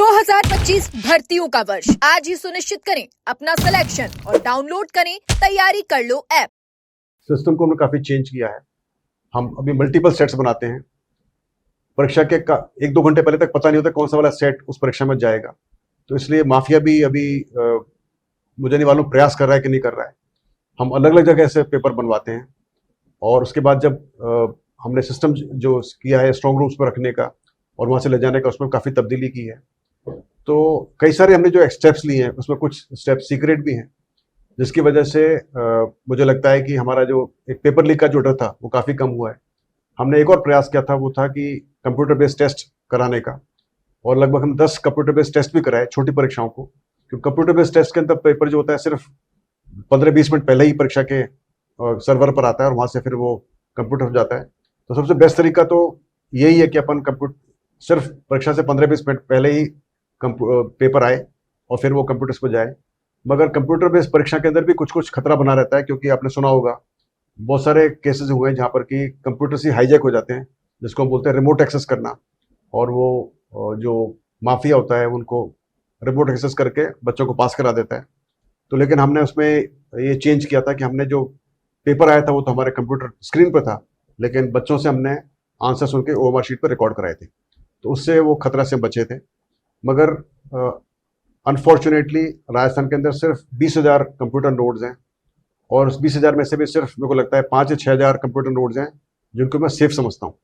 2025 भर्तियों का वर्ष आज ही सुनिश्चित करें अपना सिलेक्शन और डाउनलोड करें तैयारी कर लो ऐप। सिस्टम को हमने काफी चेंज किया है। हम अभी मल्टीपल सेट्स बनाते हैं। परीक्षा के 1-2 घंटे पहले तक पता नहीं होता कौन सा वाला सेट उस परीक्षा में जाएगा, तो इसलिए माफिया भी अभी मुझे नहीं मालूम प्रयास कर रहा है कि नहीं कर रहा है। हम अलग अलग जगह से पेपर बनवाते हैं और उसके बाद जब हमने सिस्टम जो किया है स्ट्रॉन्ग रूम्स पर रखने का और वहाँ से ले जाने का, उसमें काफ़ी तब्दीली की है। तो कई सारे हमने जो स्टेप्स लिए हैं उसमें कुछ स्टेप्स सीक्रेट भी हैं, जिसकी वजह से मुझे लगता है कि हमारा जो एक पेपर लीक का जो डर था वो काफ़ी कम हुआ है। हमने एक और प्रयास किया था, वो था कि कंप्यूटर बेस्ड टेस्ट कराने का, और लगभग हम 10 कंप्यूटर बेस्ड टेस्ट भी कराए छोटी परीक्षाओं को, क्योंकि कंप्यूटर बेस्ड टेस्ट के अंदर पेपर जो होता है सिर्फ 15-20 मिनट पहले ही परीक्षा के सर्वर पर आता है और वहाँ से फिर वो कंप्यूटर हो जाता है। तो सबसे बेस्ट तरीका तो यही है कि अपन सिर्फ परीक्षा से 15-20 मिनट पहले ही पेपर आए और फिर वो कंप्यूटर्स पर जाए। मगर कंप्यूटर बेस्ड परीक्षा के अंदर भी कुछ कुछ खतरा बना रहता है, क्योंकि आपने सुना होगा बहुत सारे केसेस हुए हैं जहाँ पर कि कंप्यूटर्स ही हाईजैक हो जाते हैं, जिसको हम बोलते हैं रिमोट एक्सेस करना, और वो जो माफिया होता है उनको रिमोट एक्सेस करके बच्चों को पास करा देता है। तो लेकिन हमने उसमें ये चेंज किया था कि हमने जो पेपर आया था वो तो हमारे कंप्यूटर स्क्रीन पर था, लेकिन बच्चों से हमने आंसर सुन के ओएमआर शीट पर रिकॉर्ड कराए थे, तो उससे वो खतरा से बचे थे। मगर अनफॉर्चुनेटली राजस्थान के अंदर सिर्फ 20,000 कंप्यूटर नोड्स हैं, और उस 20,000 में से भी सिर्फ मेरे को लगता है 5 या 6,000 कंप्यूटर नोड्स हैं जिनको मैं सेफ समझता हूँ।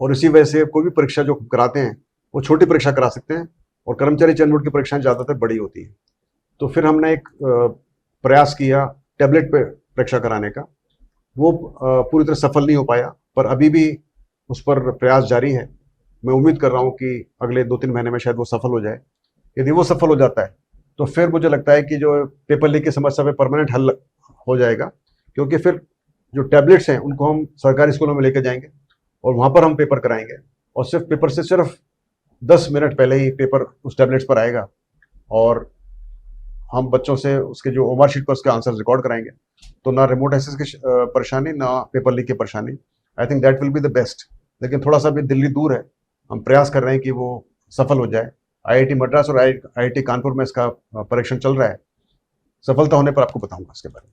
और इसी वजह से कोई भी परीक्षा जो कराते हैं वो छोटी परीक्षा करा सकते हैं, और कर्मचारी चयन बोर्ड की परीक्षाएं ज़्यादातर बड़ी होती हैं। तो फिर हमने एक प्रयास किया टैबलेट पे परीक्षा कराने का। वो पूरी तरह सफल नहीं हो पाया, पर अभी भी उस पर प्रयास जारी है। मैं उम्मीद कर रहा हूँ कि अगले 2-3 महीने में शायद वो सफल हो जाए। यदि वो सफल हो जाता है तो फिर मुझे लगता है कि जो पेपर लीक की समस्या पे परमानेंट हल हो जाएगा, क्योंकि फिर जो टैबलेट्स हैं उनको हम सरकारी स्कूलों में लेकर जाएंगे और वहाँ पर हम पेपर कराएंगे, और सिर्फ पेपर से सिर्फ 10 मिनट पहले ही पेपर उस टैबलेट्स पर आएगा और हम बच्चों से उसके जो ओएमआर शीट पर उसके आंसर रिकॉर्ड कराएंगे। तो ना रिमोट एक्सेस की परेशानी, ना पेपर लीक की परेशानी। I think that will be the best. लेकिन थोड़ा सा भी दिल्ली दूर है, हम प्रयास कर रहे हैं कि वो सफल हो जाए। आईआईटी मद्रास और आईआईटी कानपुर में इसका परीक्षण चल रहा है। सफलता होने पर आपको बताऊंगा इसके बारे में।